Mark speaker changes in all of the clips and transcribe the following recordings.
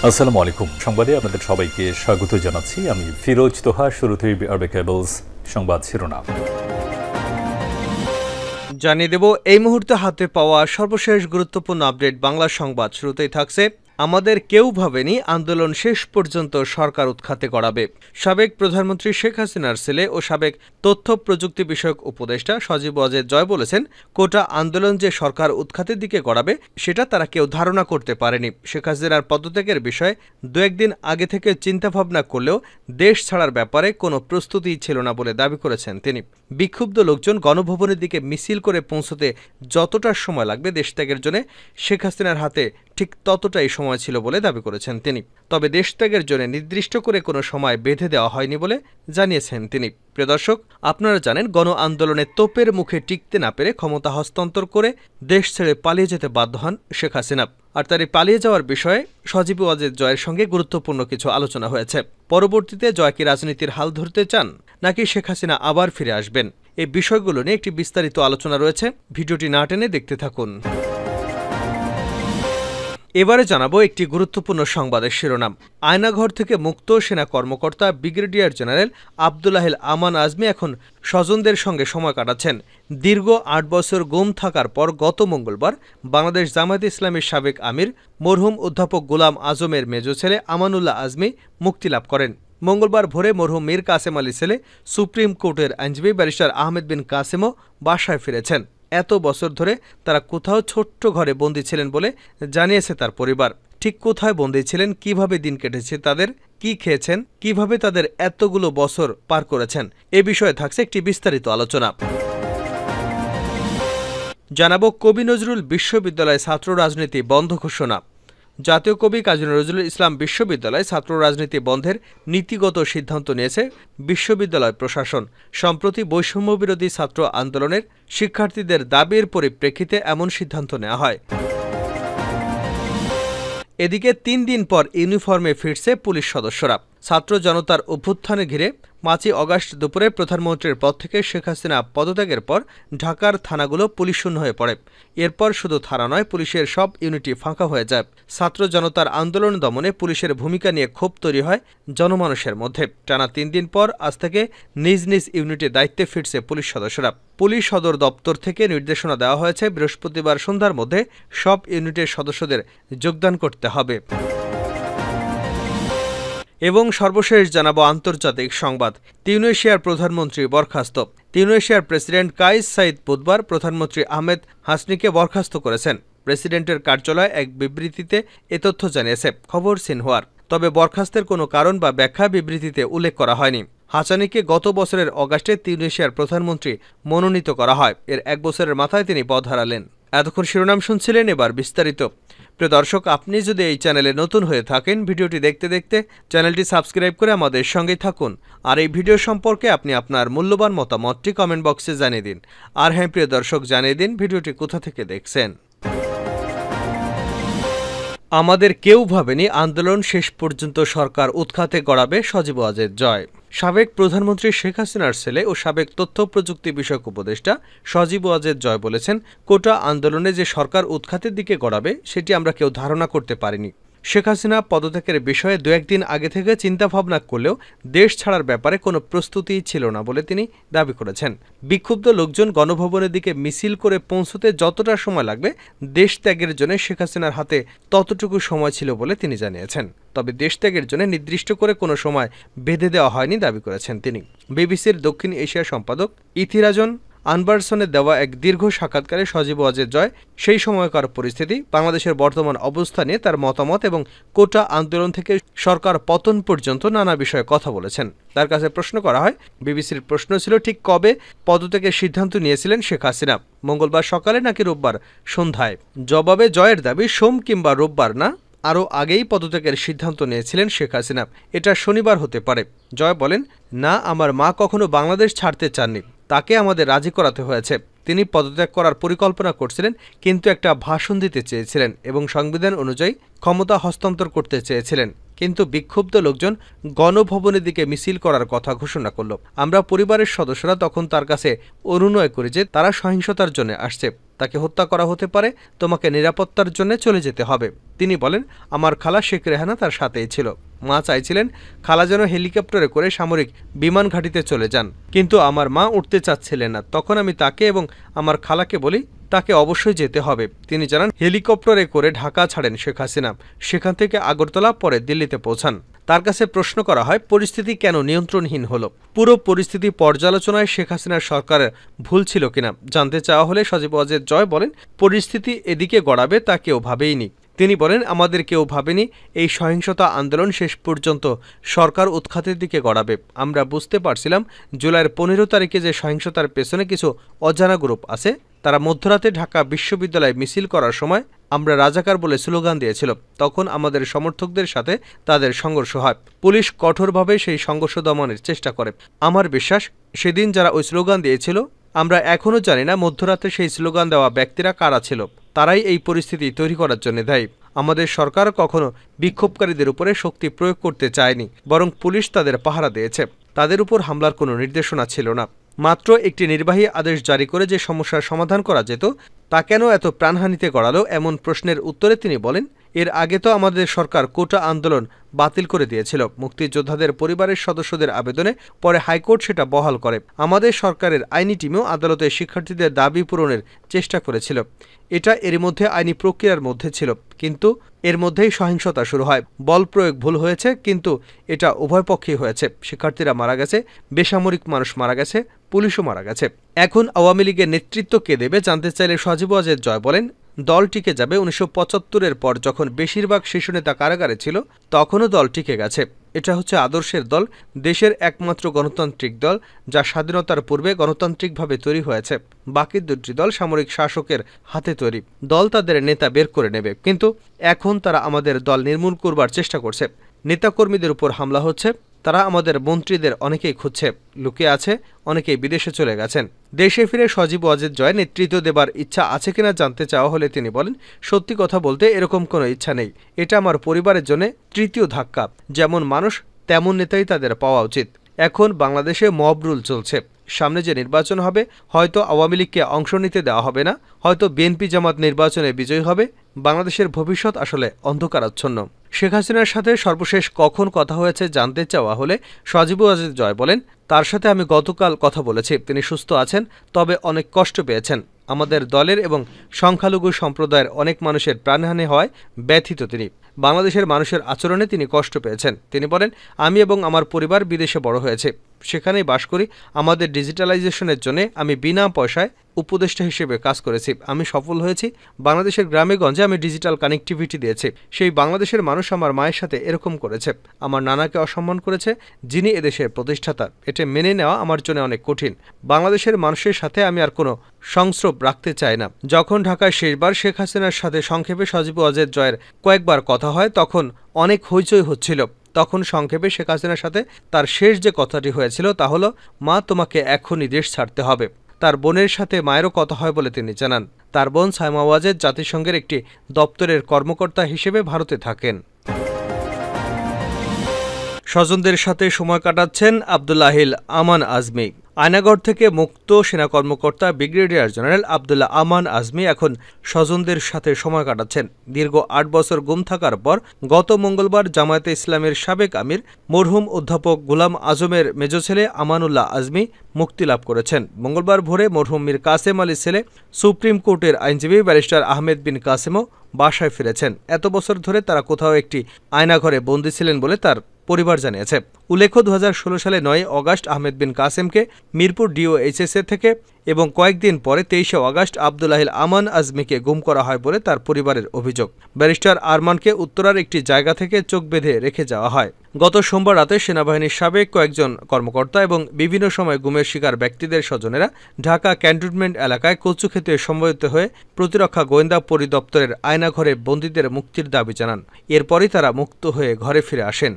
Speaker 1: আসসালামু আলাইকুম। সংবাদে আপনাদের সবাইকে স্বাগত জানাচ্ছি। আমি ফিরোজ তোহা। শুরুতেই আরবে কেবলস সংবাদ শিরোনাম
Speaker 2: জানিয়ে দেব এই মুহূর্তে হাতে পাওয়া সর্বশেষ গুরুত্বপূর্ণ আপডেট বাংলা সংবাদ। শুরুতেই থাকছে, আমাদের কেউ ভাবেনি আন্দোলন শেষ পর্যন্ত সরকার উৎখাতে গড়াবে। সাবেক প্রধানমন্ত্রী শেখ হাসিনার ছেলে ও সাবেক তথ্য প্রযুক্তি বিষয়ক উপদেষ্টা সজীব ওয়াজেদ জয় বলেছেন, কোটা আন্দোলন যে সরকার উৎখাতের দিকে গড়াবে সেটা তারা কেউ ধারণা করতে পারেনি। শেখ হাসিনার পদত্যাগের বিষয়ে দু একদিন আগে থেকে চিন্তাভাবনা করলেও দেশ ছাড়ার ব্যাপারে কোনো প্রস্তুতিই ছিল না বলে দাবি করেছেন তিনি। বিক্ষুব্ধ লোকজন গণভবনের দিকে মিছিল করে পৌঁছতে যতটা সময় লাগবে দেশত্যাগের জন্য শেখ হাসিনার হাতে ঠিক ততটাই সময় ছিল বলে দাবি করেছেন তিনি। তবে দেশত্যাগের জন্য নির্দিষ্ট করে কোনো সময় বেঁধে দেওয়া হয়নি বলে জানিয়েছেন তিনি। প্রিয় দর্শক, আপনারা জানেন, গণ আন্দোলনে তোপের মুখে টিকতে না পেরে ক্ষমতা হস্তান্তর করে দেশ ছেড়ে পালিয়ে যেতে বাধ্য হন শেখ হাসিনা। আর তার এই পালিয়ে যাওয়ার বিষয়ে সজীব ওয়াজেদ জয়ের সঙ্গে গুরুত্বপূর্ণ কিছু আলোচনা হয়েছে। পরবর্তীতে জয় কি রাজনীতির হাল ধরতে চান নাকি শেখ হাসিনা আবার ফিরে আসবেন, এই বিষয়গুলো নিয়ে একটি বিস্তারিত আলোচনা রয়েছে। ভিডিওটি না টেনে দেখতে থাকুন। এবারে জানাবো একটি গুরুত্বপূর্ণ সংবাদের শিরোনাম। আয়নাঘর থেকে মুক্ত সেনা কর্মকর্তা ব্রিগেডিয়ার জেনারেল আব্দুল্লাহিল আমান আজমি এখন স্বজনদের সঙ্গে সময় কাটাচ্ছেন। দীর্ঘ ৮ বছর গুম থাকার পর গত মঙ্গলবার বাংলাদেশ জামায়াতে ইসলামীর সাবেক আমির মরহুম অধ্যাপক গোলাম আজমের মেজ ছেলে আমানুল্লাহ আজমি মুক্তি লাভ করেন। মঙ্গলবার ভোরে মরহুম মীর কাসেম আলী ছেলে সুপ্রিম কোর্টের আইনজীবী ব্যারিস্টার আহমেদ বিন কাসেমও বাসায় ফিরেছেন। এত বছর ধরে তারা কোথাও ছোট্ট ঘরে বন্দী ছিলেন বলে জানিয়েছে তার পরিবার। ঠিক কোথায় বন্দী ছিলেন, কিভাবে দিন কেটেছে তাদের, কি খেয়েছেন, কিভাবে তাদের এতগুলো বছর পার করেছেন, এ বিষয়ে থাকছে একটি বিস্তারিত আলোচনা। জানাবো কবি নজরুল বিশ্ববিদ্যালয় ছাত্র রাজনীতি বন্ধ ঘোষণা। জাতীয় কবি কাজী নজরুল ইসলাম বিশ্ববিদ্যালয় ছাত্র রাজনীতি বন্ধের নীতিগত সিদ্ধান্ত নিয়েছে বিশ্ববিদ্যালয় প্রশাসন। সম্প্রতি বৈষম্যবিরোধী ছাত্র আন্দোলনের শিক্ষার্থীদের দাবির পরিপ্রেক্ষিতে এমন সিদ্ধান্ত নেওয়া হয়। এদিকে ৩ দিন পর ইউনিফর্মে ফিরছে পুলিশ সদস্যরা। ছাত্র জনতার অভ্যুত্থানে ঘিরে ৫ই অগাস্ট দুপুরে প্রধানমন্ত্রীর পদ থেকে শেখ হাসিনা পদত্যাগের পর ঢাকার থানাগুলো পুলিশশূন্য হয়ে পড়ে। এরপর শুধু থানা নয়, পুলিশের সব ইউনিটই ফাঁকা হয়ে যায়। ছাত্র জনতার আন্দোলন দমনে পুলিশের ভূমিকা নিয়ে ক্ষোভ তৈরি হয় জনমানুষের মধ্যে। টানা ৩ দিন পর আজ থেকে নিজ নিজ ইউনিটে দায়িত্বে ফিরছে পুলিশ সদস্যরা। পুলিশ সদর দপ্তর থেকে নির্দেশনা দেওয়া হয়েছে, বৃহস্পতিবার সন্ধ্যার মধ্যে সব ইউনিটের সদস্যদের যোগদান করতে হবে। এবং সর্বশেষ জানাবো আন্তর্জাতিক সংবাদ। তিউনিসিয়ার প্রধানমন্ত্রী বরখাস্ত। তিউনিসিয়ার প্রেসিডেন্ট কাইস সাইদ বুধবার প্রধানমন্ত্রী আহমেদ হাসনিকে বরখাস্ত করেছেন। প্রেসিডেন্টের কার্যালয় এক বিবৃতিতে এ তথ্য জানিয়েছে খবর সিনহুয়ার। তবে বরখাস্তের কোনো কারণ বা ব্যাখ্যা বিবৃতিতে উল্লেখ করা হয়নি। হাসানিকে গত বছরের অগাস্টে তিউনিসিয়ার প্রধানমন্ত্রী মনোনীত করা হয়। এর ১ বছরের মাথায় তিনি পদ হারালেন। এতক্ষণ শিরোনাম শুনছিলেন, এবার বিস্তারিত। প্রিয় দর্শক, আপনি যদি এই চ্যানেলে নতুন হয়ে থাকেন, ভিডিওটি দেখতে দেখতে চ্যানেলটি সাবস্ক্রাইব করে আমাদের সঙ্গেই থাকুন। আর এই ভিডিও সম্পর্কে আপনি আপনার মূল্যবান মতামতটি কমেন্ট বক্সে জানিয়ে দিন। আর হ্যাঁ প্রিয় দর্শক, জানিয়ে দিন ভিডিওটি কোথা থেকে দেখছেন। আমাদের কেউ ভাবেনি আন্দোলন শেষ পর্যন্ত সরকার উৎখাতে গড়াবে, সজীব ওয়াজেদ জয়। সাবেক প্রধানমন্ত্রী শেখ হাসিনার ছেলে ও সাবেক তথ্য প্রযুক্তি বিষয়ক উপদেষ্টা সজীব ওয়াজেদ জয় বলেছেন, কোটা আন্দোলনে যে সরকার উৎখাতের দিকে গড়াবে সেটি আমরা কেউ ধারণা করতে পারিনি। শেখ হাসিনা পদত্যাগের বিষয়ে দু একদিন আগে থেকে চিন্তাভাবনা করলেও দেশ ছাড়ার ব্যাপারে কোনো প্রস্তুতিই ছিল না বলে তিনি দাবি করেছেন। বিক্ষুব্ধ লোকজন গণভবনের দিকে মিছিল করে পৌঁছতে যতটা সময় লাগবে দেশ ত্যাগের জন্য শেখ হাসিনার হাতে ততটুকু সময় ছিল বলে তিনি জানিয়েছেন। তবে দেশ ত্যাগের জন্য নির্দিষ্ট করে কোনো সময় বেঁধে দেওয়া হয়নি দাবি করেছেন তিনি। বিবিসির দক্ষিণ এশিয়া সম্পাদক ইথিরাজন আনবারসনের দেওয়া এক দীর্ঘ সাক্ষাৎকারে সজীব ওয়াজেদ জয় সেই সময়কার পরিস্থিতি, বাংলাদেশের বর্তমান অবস্থা নিয়ে তার মতামত এবং কোটা আন্দোলন থেকে সরকার পতন পর্যন্ত নানা বিষয়ে কথা বলেছেন। তার কাছে প্রশ্ন করা হয়, বিবিসির প্রশ্ন ছিল, ঠিক কবে পদত্যাগের সিদ্ধান্ত নিয়েছিলেন শেখ হাসিনা, মঙ্গলবার সকালে নাকি রোববার সন্ধ্যায়? জবাবে জয়ের দাবি, সোম কিংবা রোববার না, আরও আগেই পদত্যাগের সিদ্ধান্ত নিয়েছিলেন শেখ হাসিনা। এটা শনিবার হতে পারে। জয় বলেন, না, আমার মা কখনো বাংলাদেশ ছাড়তে চাননি, তাকে আমাদের রাজি করাতে হয়েছে। তিনি পদত্যাগ করার পরিকল্পনা করছিলেন, কিন্তু একটা ভাষণ দিতে চেয়েছিলেন এবং সংবিধান অনুযায়ী ক্ষমতা হস্তান্তর করতে চেয়েছিলেন। কিন্তু বিক্ষুব্ধ লোকজন গণভবনের দিকে মিছিল করার কথা ঘোষণা করল। আমরা পরিবারের সদস্যরা তখন তার কাছে অনুনয় করি যে তারা সহিংসতার জন্য আসছে, তাকে হত্যা করা হতে পারে, তোমাকে নিরাপত্তার জন্য চলে যেতে হবে। তিনি বলেন, আমার খালা শেখ রেহানা তার সাথেই ছিল। মা চাইছিলেন খালা যেন হেলিকপ্টারে করে সামরিক বিমান ঘাঁটিতে চলে যান, কিন্তু আমার মা উঠতে চাচ্ছিলেন না। তখন আমি তাকে এবং আমার খালাকে বলি তাকে অবশ্যই যেতে হবে। তিনি জানান, হেলিকপ্টারে করে ঢাকা ছাড়েন শেখ হাসিনা, সেখান থেকে আগরতলা, পরে দিল্লিতে পৌঁছান। তার কাছে প্রশ্ন করা হয় পরিস্থিতি কেন নিয়ন্ত্রণহীন হলো, পুরো পরিস্থিতি পর্যালোচনায় শেখ হাসিনার সরকারের ভুল ছিল কিনা জানতে চাওয়া হলে সজীব ওয়াজেদ জয় বলেন, পরিস্থিতি এদিকে গড়াবে তা কেউ ভাবেইনি। তিনি বলেন, আমাদের কেউ ভাবেনি এই সহিংসতা আন্দোলন শেষ পর্যন্ত সরকার উৎখাতের দিকে গড়াবে। আমরা বুঝতে পারছিলাম জুলাইয়ের 15 তারিখে যে সহিংসতার পেছনে কিছু অজানা গ্রুপ আছে, তারা মধ্যরাতে ঢাকা বিশ্ববিদ্যালয়ে মিছিল করার সময় আমরা রাজাকার বলে স্লোগান দিয়েছিল। তখন আমাদের সমর্থকদের সাথে তাদের সংঘর্ষ হয়। পুলিশ কঠোরভাবে সেই সংঘর্ষ দমনের চেষ্টা করে। আমার বিশ্বাস সেদিন যারা ওই স্লোগান দিয়েছিল, আমরা এখনও জানি না মধ্যরাতে সেই স্লোগান দেওয়া ব্যক্তিরা কারা ছিল। তারাই এই পরিস্থিতি তৈরি করার জন্য দায়ী। আমাদের সরকার কখনো বিক্ষোভকারীদের উপরে শক্তি প্রয়োগ করতে চায়নি, বরং পুলিশ তাদের পাহারা দিয়েছে। তাদের উপর হামলার কোনো নির্দেশনা ছিল না। মাত্র একটি নির্বাহী আদেশ জারি করে যে সমস্যার সমাধান করা যেত, তা কেন এত প্রাণহানিতে গড়ালো, এমন প্রশ্নের উত্তরে তিনি বলেন, এর আগে তো আমাদের সরকার কোটা আন্দোলন বাতিল করে দিয়েছিল মুক্তিযোদ্ধাদের পরিবারের সদস্যদের আবেদনে, পরে হাইকোর্ট সেটা বহাল করে। আমাদের সরকারের আইনি টিমও আদালতে শিক্ষার্থীদের দাবি পূরণের চেষ্টা করেছিল। এটা এর মধ্যে আইনি প্রক্রিয়ার মধ্যে ছিল, কিন্তু এর মধ্যেই সহিংসতা শুরু হয়। বল প্রয়োগ ভুল হয়েছে, কিন্তু এটা উভয় পক্ষেই হয়েছে। শিক্ষার্থীরা মারা গেছে, বেসামরিক মানুষ মারা গেছে, পুলিশও মারা গেছে। এখন আওয়ামী লীগের নেতৃত্ব কে দেবে জানতে চাইলে সজীব ওয়াজেদ জয় বলেন, দল টিকে যাবে। 1975-এর পর যখন বেশিরভাগ শিশু নেতা কারাগারে ছিল, তখনও দল টিকে গেছে। এটা হচ্ছে আদর্শের দল, দেশের একমাত্র গণতান্ত্রিক দল যা স্বাধীনতার পূর্বে গণতান্ত্রিকভাবে তৈরি হয়েছে। বাকি দুটি দল সামরিক শাসকের হাতে তৈরি। দল তাদের নেতা বের করে নেবে, কিন্তু এখন তারা আমাদের দল নির্মূল করবার চেষ্টা করছে। নেতাকর্মীদের উপর হামলা হচ্ছে। তারা আমাদের মন্ত্রীদের অনেকেই খুঁজছে, লুকিয়ে আছে, অনেকেই বিদেশে চলে গেছেন। দেশে ফিরে সজীব ওয়াজেদ জয় নেতৃত্ব দেবার ইচ্ছা আছে কিনা জানতে চাওয়া হলে তিনি বলেন, সত্যি কথা বলতে এরকম কোনো ইচ্ছা নেই। এটা আমার পরিবারের জন্য তৃতীয় ধাক্কা। যেমন মানুষ তেমন নেতাই তাদের পাওয়া উচিত। এখন বাংলাদেশে মব রুল চলছে। সামনে যে নির্বাচন হবে, হয়তো আওয়ামী লীগকে অংশ নিতে দেওয়া হবে না, হয়তো বিএনপি জামাত নির্বাচনে বিজয়ী হবে। বাংলাদেশের ভবিষ্যৎ আসলে অন্ধকারাচ্ছন্ন। শেখ হাসিনার সাথে সর্বশেষ কখন কথা হয়েছে জানতে চাওয়া হলে সজীব ওয়াজেদ জয় বলেন, তার সাথে আমি গতকাল কথা বলেছি। তিনি সুস্থ আছেন, তবে অনেক কষ্ট পেয়েছেন। আমাদের দলের এবং সংখ্যালঘু সম্প্রদায়ের অনেক মানুষের প্রাণহানি হওয়ায় ব্যথিত তিনি। বাংলাদেশের মানুষের আচরণে তিনি কষ্ট পেয়েছেন। তিনি বলেন, আমি এবং আমার পরিবার বিদেশে বড় হয়েছে, সেখানেই বাস করি। আমাদের ডিজিটালাইজেশনের জন্য আমি বিনা পয়সায় উপদেষ্টা হিসেবে কাজ করেছি। আমি সফল হয়েছি। বাংলাদেশের গ্রামে গঞ্জে আমি ডিজিটাল কানেক্টিভিটি দিয়েছি। সেই বাংলাদেশের মানুষ আমার মায়ের সাথে এরকম করেছে, আমার নানাকে অসম্মান করেছে, যিনি এদেশের প্রতিষ্ঠাতা। এটা মেনে নেওয়া আমার জন্য অনেক কঠিন। বাংলাদেশের মানুষের সাথে আমি আর কোনো সংস্রব রাখতে চাই না। যখন ঢাকায় শেষবার শেখ হাসিনার সাথে সংক্ষেপে সজীব ওয়াজেদ জয়ের কয়েকবার কথা হয়, তখন অনেক হইচই হচ্ছিল। তখন সংক্ষেপে শেখ হাসিনার সাথে তার শেষ যে কথাটি হয়েছিল তা হলো, মা তোমাকে এখনই দেশ ছাড়তে হবে। তার বোনের সাথে মায়েরও কথা হয় বলে তিনি জানান। তার বোন সাইমা ওয়াজেদ জাতিসংঘের একটি দপ্তরের কর্মকর্তা হিসেবে ভারতে থাকেন। স্বজনদের সাথে সময় কাটাচ্ছেন আবদুল্লাহিল আমান আজমি। আয়নাগড় থেকে মুক্ত সেনা কর্মকর্তা ব্রিগেডিয়ার জেনারেল আবদুল্লাহ আমান আজমি এখন স্বজনদের সাথে সময় কাটাচ্ছেন। দীর্ঘ 8 বছর গুম থাকার পর গত মঙ্গলবার জামায়াতে ইসলামের সাবেক আমির মরহুম অধ্যাপক গোলাম আজমের মেজ ছেলে আমানুল্লাহ আজমি মুক্তি লাভ করেছেন। মঙ্গলবার ভোরে মরহুম মীর কাসেম আলীর ছেলে সুপ্রিম কোর্টের আইনজীবী ব্যারিস্টার আহমেদ বিন কাসেমও বাসায় ফিরেছেন। এত বছর ধরে তারা কোথাও একটি আয়নাঘরে বন্দী ছিলেন বলে তার পরিবার জানিয়েছে। উল্লেখ্য, 2016 সালে 9 আগস্ট আহমেদ বিন কাসেমকে মিরপুর ডিওএইচএসএ থেকে এবং কয়েকদিন পরে 23 আগস্ট আবদুল্লাহিল আমান আজমিকে গুম করা হয় বলে তার পরিবারের অভিযোগ। ব্যারিস্টার আরমানকে উত্তরার একটি জায়গা থেকে চোখ বেঁধে রেখে যাওয়া হয়। গত সোমবার রাতে সেনাবাহিনীর সাবেক কয়েকজন কর্মকর্তা এবং বিভিন্ন সময় গুমের শিকার ব্যক্তিদের স্বজনেরা ঢাকা ক্যান্টনমেন্ট এলাকায় কচুক্ষেতে সমবেত হয়ে প্রতিরক্ষা গোয়েন্দা পরিদপ্তরের আয়নাঘরে বন্দীদের মুক্তির দাবি জানান। এরপরই তারা মুক্ত হয়ে ঘরে ফিরে আসেন।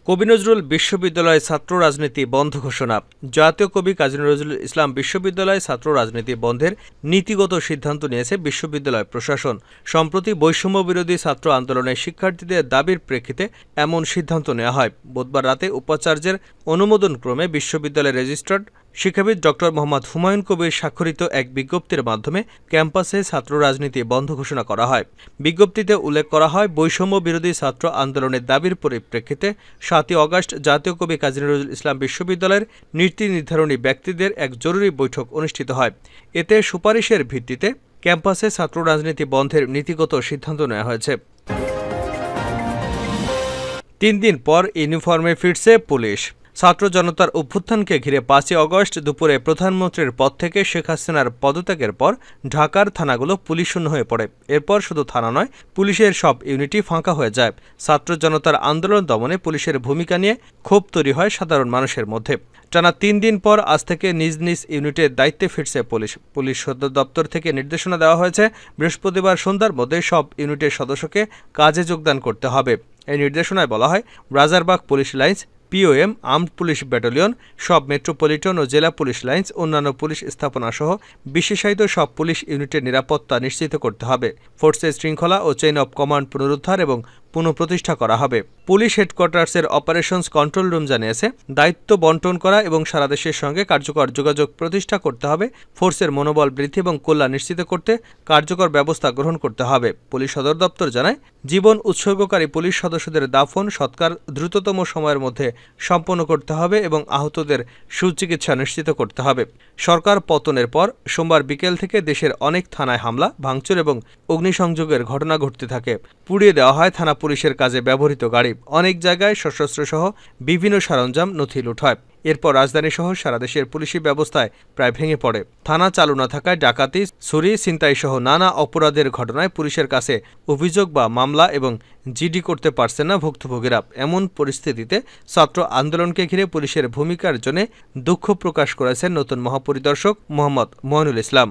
Speaker 2: কবি নজরুল বিশ্ববিদ্যালয় ছাত্র রাজনীতি বন্ধ ঘোষণা। জাতীয় কবি কাজী নজরুল ইসলাম বিশ্ববিদ্যালয় ছাত্র রাজনীতি বন্ধের নীতিগত সিদ্ধান্ত নিয়েছে বিশ্ববিদ্যালয় প্রশাসন। সম্প্রতি বৈষম্য বিরোধী ছাত্র আন্দোলনের শিক্ষার্থীদের দাবির প্রেক্ষিতে এমন সিদ্ধান্ত নেওয়া হয়। বুধবার রাতে উপাচার্যের অনুমোদনক্রমে বিশ্ববিদ্যালয়ের রেজিস্ট্রার শিক্ষাবিদ ড. মোহাম্মদ হুমায়ুন কবির স্বাক্ষরিত এক বিজ্ঞপ্তির মাধ্যমে ক্যাম্পাসে ছাত্র রাজনীতি বন্ধ ঘোষণা করা হয়। বিজ্ঞপ্তিতে উল্লেখ করা হয়, বৈষম্য বিরোধী ছাত্র আন্দোলনের দাবির পরিপ্রেক্ষিতে ৭ই আগস্ট জাতীয় কবি কাজী নজরুল ইসলাম বিশ্ববিদ্যালয়ের নীতি নির্ধারণী ব্যক্তিদের এক জরুরি বৈঠক অনুষ্ঠিত হয়। এতে সুপারিশের ভিত্তিতে ক্যাম্পাসে ছাত্র রাজনীতি বন্ধের নীতিগত সিদ্ধান্ত নেওয়া হয়েছে। ৩ দিন পর ইউনিফর্মে ফিরছে পুলিশ। ছাত্র জনতার অভ্যুত্থানকে ঘিরে ৫ই আগস্ট দুপুরে প্রধানমন্ত্রীর পদ থেকে শেখ হাসিনার পদত্যাগের পর ঢাকার থানাগুলো পুলিশশূন্য হয়ে পড়ে। এরপর শুধু থানা নয়, পুলিশের সব ইউনিটই ফাঁকা হয়ে যায়। ছাত্র জনতার আন্দোলন দমনে পুলিশের ভূমিকা নিয়ে ক্ষোভ তৈরি হয় সাধারণ মানুষের মধ্যে। টানা ৩ দিন পর আজ থেকে নিজ নিজ ইউনিটের দায়িত্বে ফিরছে পুলিশ সদর দপ্তর থেকে নির্দেশনা দেওয়া হয়েছে, বৃহস্পতিবার সন্ধ্যার মধ্যে সব ইউনিটের সদস্যকে কাজে যোগদান করতে হবে। এই নির্দেশনায় বলা হয়, Rajarbagh police lines, POM, armed police battalion, সব মেট্রোপলিটন ও জেলা পুলিশ লাইন্স, অন্যান্য পুলিশ স্থাপনা সহ বিশেষায়িত সব পুলিশ ইউনিটের নিরাপত্তা নিশ্চিত করতে হবে। ফোর্সের শৃঙ্খলা ও চেইন অব কমান্ড পুনরুদ্ধার এবং পুনঃপ্রতিষ্ঠা করা হবে। পুলিশ হেডকোয়ার্টার্সের অপারেশনস কন্ট্রোল রুম জানিয়েছে, দায়িত্ব বন্টন করা এবং সারা দেশের সঙ্গে কার্যকর যোগাযোগ প্রতিষ্ঠা করতে হবে। ফোর্সের মনোবল বৃদ্ধি এবং কল্যাণ নিশ্চিত করতে কার্যকর ব্যবস্থা গ্রহণ করতে হবে। পুলিশ সদর দপ্তর জানায়, জীবন উৎসর্গকারী পুলিশ সদস্যদের দাফন সৎকার দ্রুততম সময়ের মধ্যে সম্পন্ন করতে হবে এবং আহতদের সুচিকিৎসা নিশ্চিত করতে হবে। সরকার পতনের পর সোমবার বিকেল থেকে দেশের অনেক থানায় হামলা, ভাঙচুর এবং অগ্নিসংযোগের ঘটনা ঘটতে থাকে। পুড়িয়ে দেওয়া হয় থানা পুলিশের কাজে ব্যবহৃত গাড়ি। অনেক জায়গায় সশস্ত্রসহ বিভিন্ন সরঞ্জাম, নথি লুট হয়। এরপর রাজধানীসহ সারা দেশের পুলিশি ব্যবস্থায় প্রায় ভেঙে পড়ে। থানা চালু না থাকায় ডাকাতি, চুরি, ছিনতাইসহ নানা অপরাধের ঘটনায় পুলিশের কাছে অভিযোগ বা মামলা এবং জিডি করতে পারছে না ভুক্তভোগীরা। এমন পরিস্থিতিতে ছাত্র আন্দোলনকে ঘিরে পুলিশের ভূমিকার জন্য দুঃখ প্রকাশ করেছেন নতুন মহাপরিদর্শক মোহাম্মদ মঈনুল ইসলাম।